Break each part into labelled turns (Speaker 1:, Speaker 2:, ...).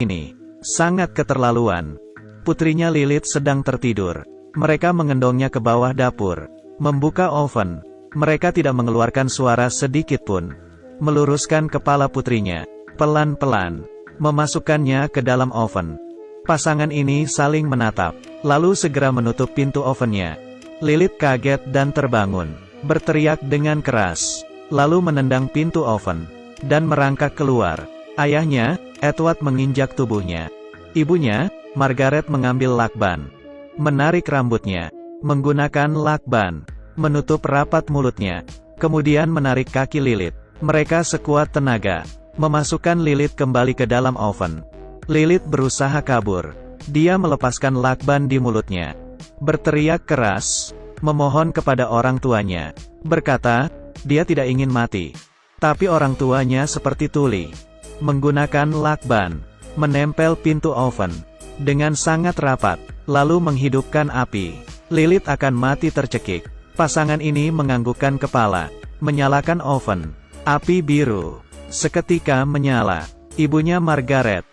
Speaker 1: ini sangat keterlaluan. Putrinya Lilith sedang tertidur. Mereka mengendongnya ke bawah dapur, membuka oven. Mereka tidak mengeluarkan suara sedikit pun. Meluruskan kepala putrinya, pelan-pelan, memasukkannya ke dalam oven. Pasangan ini saling menatap, lalu segera menutup pintu ovennya. Lilith kaget dan terbangun, berteriak dengan keras, lalu menendang pintu oven, dan merangkak keluar. Ayahnya, Edward, menginjak tubuhnya. Ibunya, Margaret, mengambil lakban, menarik rambutnya, menggunakan lakban, menutup rapat mulutnya, kemudian menarik kaki Lilith. Mereka sekuat tenaga, memasukkan Lilith kembali ke dalam oven. Lilith berusaha kabur. Dia melepaskan lakban di mulutnya, berteriak keras, memohon kepada orang tuanya, berkata, dia tidak ingin mati. Tapi orang tuanya seperti tuli, menggunakan lakban, menempel pintu oven dengan sangat rapat, lalu menghidupkan api. Lilith akan mati tercekik. Pasangan ini menganggukkan kepala, menyalakan oven. Api biru seketika menyala. Ibunya Margaret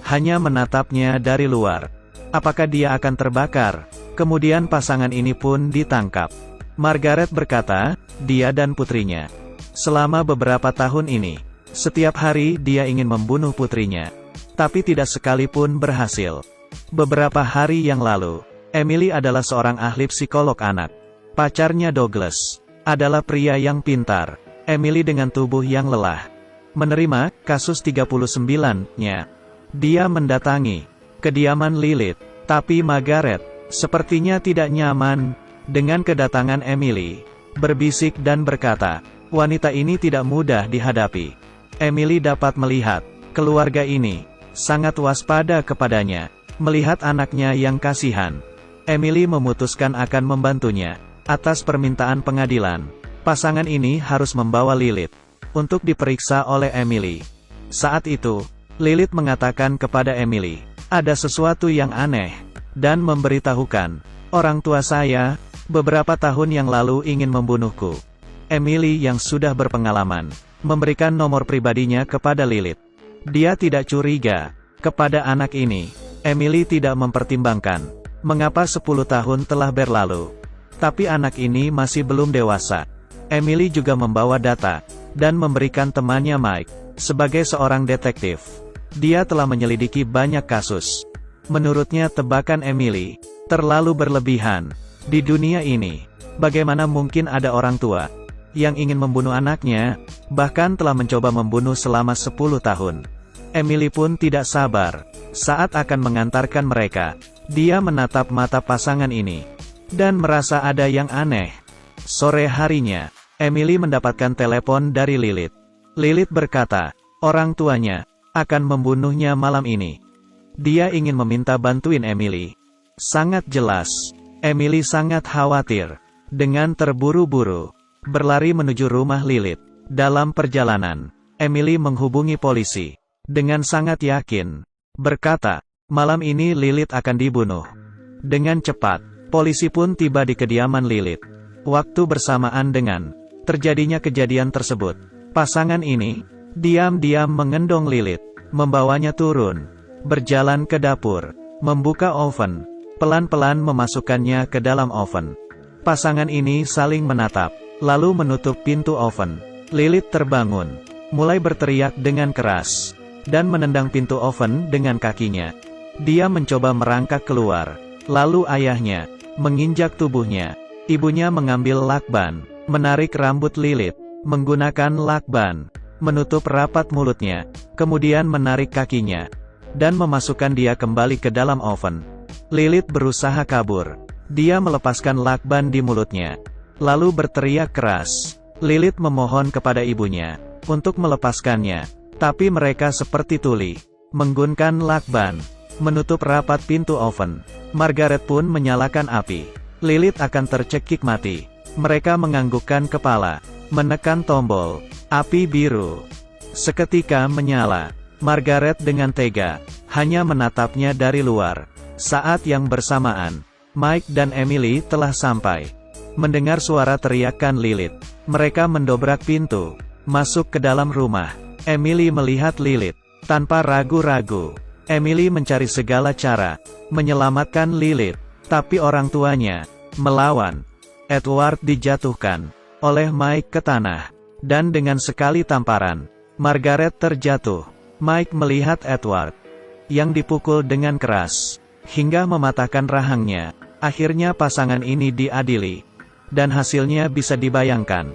Speaker 1: hanya menatapnya dari luar. Apakah dia akan terbakar? Kemudian pasangan ini pun ditangkap. Margaret berkata, dia dan putrinya. Selama beberapa tahun ini, setiap hari dia ingin membunuh putrinya, tapi tidak sekalipun berhasil. Beberapa hari yang lalu, Emily adalah seorang ahli psikolog anak. Pacarnya Douglas adalah pria yang pintar. Emily dengan tubuh yang lelah menerima kasus 39-nya. Dia mendatangi kediaman Lilith, tapi Margaret sepertinya tidak nyaman dengan kedatangan Emily. Berbisik dan berkata, wanita ini tidak mudah dihadapi. Emily dapat melihat keluarga ini sangat waspada kepadanya, melihat anaknya yang kasihan. Emily memutuskan akan membantunya. Atas permintaan pengadilan, pasangan ini harus membawa Lilith untuk diperiksa oleh Emily. Saat itu, Lilith mengatakan kepada Emily, ada sesuatu yang aneh, dan memberitahukan, orang tua saya, beberapa tahun yang lalu ingin membunuhku. Emily yang sudah berpengalaman, memberikan nomor pribadinya kepada Lilith. Dia tidak curiga kepada anak ini. Emily tidak mempertimbangkan mengapa 10 tahun telah berlalu, tapi anak ini masih belum dewasa. Emily juga membawa data, dan memberikan temannya Mike, sebagai seorang detektif. Dia telah menyelidiki banyak kasus. Menurutnya tebakan Emily terlalu berlebihan. Di dunia ini, bagaimana mungkin ada orang tua yang ingin membunuh anaknya, bahkan telah mencoba membunuh selama 10 tahun. Emily pun tidak sabar saat akan mengantarkan mereka. Dia menatap mata pasangan ini, dan merasa ada yang aneh. Sore harinya, Emily mendapatkan telepon dari Lilith. Lilith berkata, orang tuanya akan membunuhnya malam ini. Dia ingin meminta bantuin Emily. Sangat jelas, Emily sangat khawatir. Dengan terburu-buru, berlari menuju rumah Lilith. Dalam perjalanan, Emily menghubungi polisi. Dengan sangat yakin, berkata, malam ini Lilith akan dibunuh. Dengan cepat, polisi pun tiba di kediaman Lilith. Waktu bersamaan dengan terjadinya kejadian tersebut, pasangan ini diam-diam mengendong Lilith, membawanya turun, berjalan ke dapur, membuka oven, pelan-pelan memasukkannya ke dalam oven. Pasangan ini saling menatap, lalu menutup pintu oven. Lilith terbangun, mulai berteriak dengan keras, dan menendang pintu oven dengan kakinya. Dia mencoba merangkak keluar, lalu ayahnya menginjak tubuhnya. Ibunya mengambil lakban, menarik rambut Lilith, menggunakan lakban, menutup rapat mulutnya, kemudian menarik kakinya, dan memasukkan dia kembali ke dalam oven. Lilith berusaha kabur. Dia melepaskan lakban di mulutnya, lalu berteriak keras. Lilith memohon kepada ibunya untuk melepaskannya, tapi mereka seperti tuli, menggunakan lakban, menutup rapat pintu oven. Margaret pun menyalakan api. Lilith akan tercekik mati. Mereka menganggukkan kepala, menekan tombol. Api biru seketika menyala. Margaret dengan tega hanya menatapnya dari luar. Saat yang bersamaan, Mike dan Emily telah sampai. Mendengar suara teriakan Lilith, mereka mendobrak pintu, masuk ke dalam rumah. Emily melihat Lilith tanpa ragu-ragu. Emily mencari segala cara menyelamatkan Lilith, tapi orang tuanya melawan. Edward dijatuhkan oleh Mike ke tanah, dan dengan sekali tamparan, Margaret terjatuh. Mike melihat Edward yang dipukul dengan keras hingga mematahkan rahangnya. Akhirnya pasangan ini diadili, dan hasilnya bisa dibayangkan.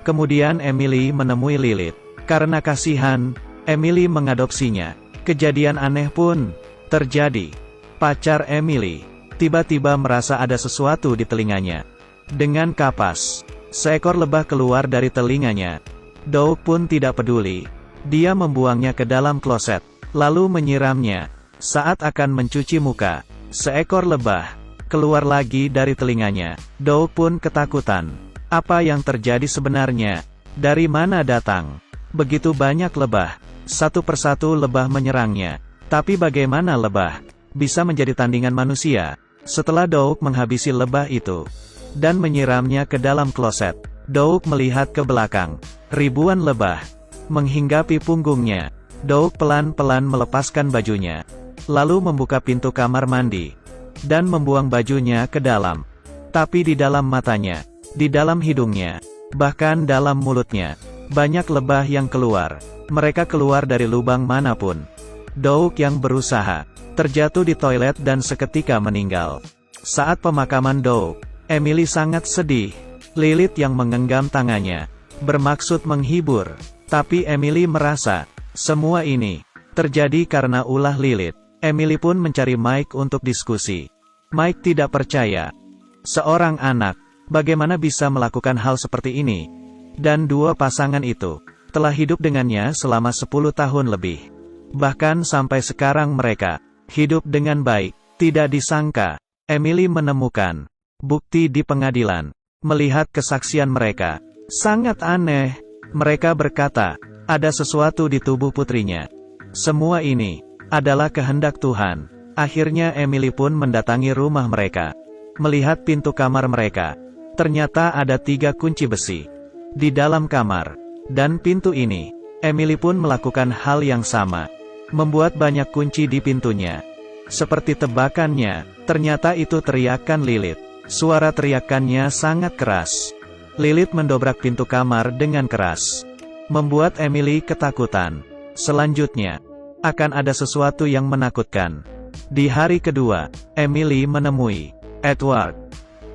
Speaker 1: Kemudian Emily menemui Lilith. Karena kasihan, Emily mengadopsinya. Kejadian aneh pun terjadi. Pacar Emily tiba-tiba merasa ada sesuatu di telinganya. Dengan kapas, seekor lebah keluar dari telinganya. Doug pun tidak peduli. Dia membuangnya ke dalam kloset, lalu menyiramnya. Saat akan mencuci muka, seekor lebah keluar lagi dari telinganya. Doug pun ketakutan. Apa yang terjadi sebenarnya? Dari mana datang begitu banyak lebah? Satu persatu lebah menyerangnya. Tapi bagaimana lebah bisa menjadi tandingan manusia? Setelah Doug menghabisi lebah itu dan menyiramnya ke dalam kloset, Doug melihat ke belakang. Ribuan lebah menghinggapi punggungnya. Doug pelan-pelan melepaskan bajunya, lalu membuka pintu kamar mandi dan membuang bajunya ke dalam. Tapi di dalam matanya, di dalam hidungnya, bahkan dalam mulutnya, banyak lebah yang keluar. Mereka keluar dari lubang manapun. Doug yang berusaha terjatuh di toilet dan seketika meninggal. Saat pemakaman Doug, Emily sangat sedih. Lilith yang menggenggam tangannya bermaksud menghibur, tapi Emily merasa semua ini terjadi karena ulah Lilith. Emily pun mencari Mike untuk diskusi. Mike tidak percaya. Seorang anak, bagaimana bisa melakukan hal seperti ini? Dan dua pasangan itu telah hidup dengannya selama 10 tahun lebih. Bahkan sampai sekarang mereka hidup dengan baik. Tidak disangka, Emily menemukan bukti di pengadilan. Melihat kesaksian mereka, sangat aneh. Mereka berkata, ada sesuatu di tubuh putrinya. Semua ini adalah kehendak Tuhan. Akhirnya Emily pun mendatangi rumah mereka. Melihat pintu kamar mereka, ternyata ada 3 kunci besi di dalam kamar. Dan pintu ini, Emily pun melakukan hal yang sama. Membuat banyak kunci di pintunya. Seperti tebakannya, ternyata itu teriakan Lilith. Suara teriakannya sangat keras. Lilith mendobrak pintu kamar dengan keras, membuat Emily ketakutan. Selanjutnya, akan ada sesuatu yang menakutkan. Di hari kedua, Emily menemui Edward.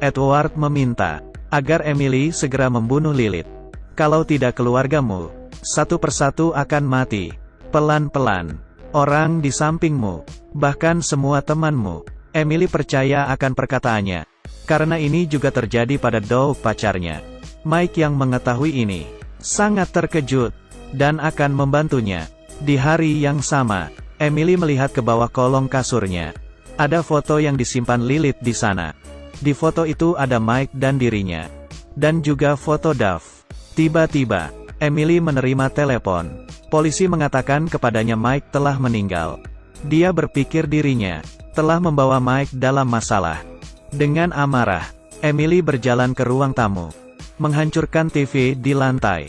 Speaker 1: Edward meminta agar Emily segera membunuh Lilith. Kalau tidak, keluargamu satu persatu akan mati. Pelan-pelan, orang di sampingmu, bahkan semua temanmu. Emily percaya akan perkataannya, karena ini juga terjadi pada Doug, pacarnya. Mike yang mengetahui ini sangat terkejut dan akan membantunya. Di hari yang sama, Emily melihat ke bawah kolong kasurnya. Ada foto yang disimpan Lilith di sana. Di foto itu ada Mike dan dirinya, dan juga foto Duff. Tiba-tiba, Emily menerima telepon. Polisi mengatakan kepadanya Mike telah meninggal. Dia berpikir dirinya telah membawa Mike dalam masalah. Dengan amarah, Emily berjalan ke ruang tamu, menghancurkan TV di lantai,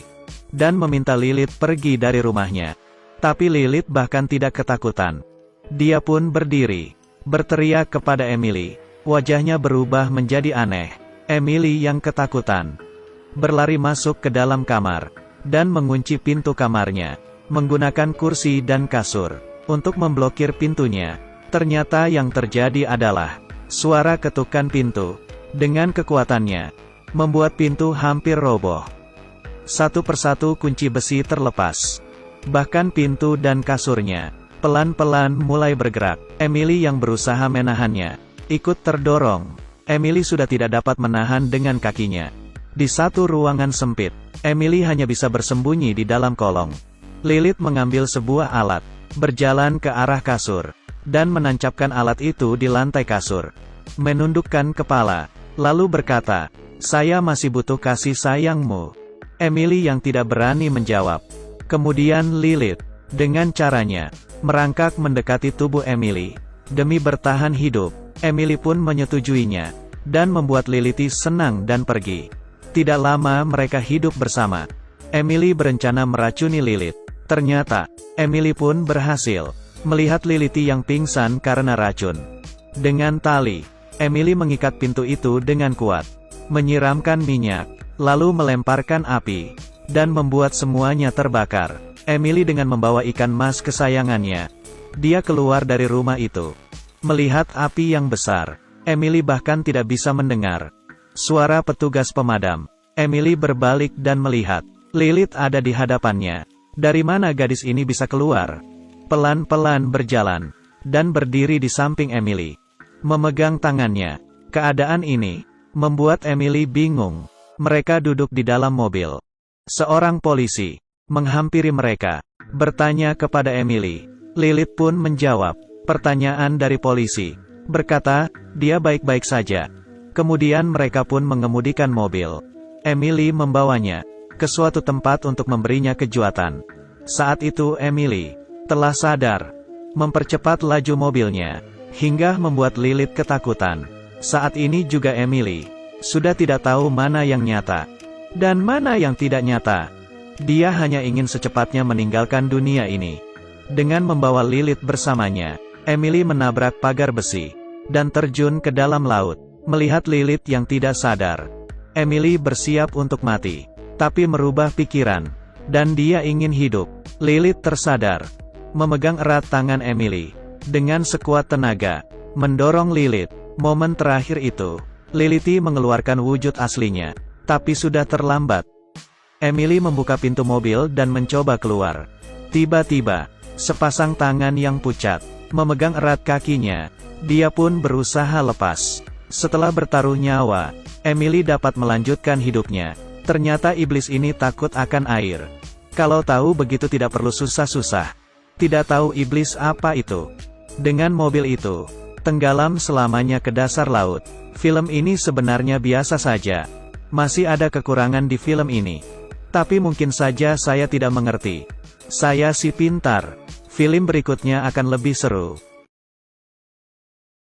Speaker 1: dan meminta Lilith pergi dari rumahnya. Tapi Lilith bahkan tidak ketakutan. Dia pun berdiri, berteriak kepada Emily. Wajahnya berubah menjadi aneh. Emily yang ketakutan berlari masuk ke dalam kamar, dan mengunci pintu kamarnya, menggunakan kursi dan kasur untuk memblokir pintunya. Ternyata yang terjadi adalah suara ketukan pintu. Dengan kekuatannya, membuat pintu hampir roboh. Satu persatu kunci besi terlepas. Bahkan pintu dan kasurnya pelan-pelan mulai bergerak. Emily yang berusaha menahannya ikut terdorong. Emily sudah tidak dapat menahan dengan kakinya. Di satu ruangan sempit, Emily hanya bisa bersembunyi di dalam kolong. Lilith mengambil sebuah alat, berjalan ke arah kasur, dan menancapkan alat itu di lantai kasur. Menundukkan kepala, lalu berkata, "Saya masih butuh kasih sayangmu." Emily yang tidak berani menjawab. Kemudian Lilith, dengan caranya, merangkak mendekati tubuh Emily. Demi bertahan hidup, Emily pun menyetujuinya, dan membuat Lilith senang dan pergi. Tidak lama mereka hidup bersama. Emily berencana meracuni Lilith. Ternyata, Emily pun berhasil. Melihat Lilith yang pingsan karena racun. Dengan tali, Emily mengikat pintu itu dengan kuat. Menyiramkan minyak, lalu melemparkan api, dan membuat semuanya terbakar. Emily dengan membawa ikan mas kesayangannya. Dia keluar dari rumah itu. Melihat api yang besar, Emily bahkan tidak bisa mendengar suara petugas pemadam. Emily berbalik dan melihat Lilith ada di hadapannya. Dari mana gadis ini bisa keluar? Pelan-pelan berjalan, dan berdiri di samping Emily. Memegang tangannya. Keadaan ini membuat Emily bingung. Mereka duduk di dalam mobil. Seorang polisi menghampiri mereka, bertanya kepada Emily. Lilith pun menjawab pertanyaan dari polisi, berkata, dia baik-baik saja. Kemudian mereka pun mengemudikan mobil. Emily membawanya ke suatu tempat untuk memberinya kejutan. Saat itu Emily telah sadar, mempercepat laju mobilnya, hingga membuat Lilith ketakutan. Saat ini juga Emily sudah tidak tahu mana yang nyata, dan mana yang tidak nyata. Dia hanya ingin secepatnya meninggalkan dunia ini. Dengan membawa Lilith bersamanya, Emily menabrak pagar besi, dan terjun ke dalam laut. Melihat Lilith yang tidak sadar, Emily bersiap untuk mati, tapi merubah pikiran, dan dia ingin hidup. Lilith tersadar, memegang erat tangan Emily, dengan sekuat tenaga, mendorong Lilith. Momen terakhir itu, Lilith mengeluarkan wujud aslinya, tapi sudah terlambat. Emily membuka pintu mobil dan mencoba keluar. Tiba-tiba, sepasang tangan yang pucat memegang erat kakinya. Dia pun berusaha lepas. Setelah bertaruh nyawa, Emily dapat melanjutkan hidupnya. Ternyata iblis ini takut akan air. Kalau tahu begitu tidak perlu susah-susah. Tidak tahu iblis apa itu. Dengan mobil itu, tenggelam selamanya ke dasar laut. Film ini sebenarnya biasa saja. Masih ada kekurangan di film ini. Tapi mungkin saja saya tidak mengerti. Saya si pintar. Film berikutnya akan lebih seru.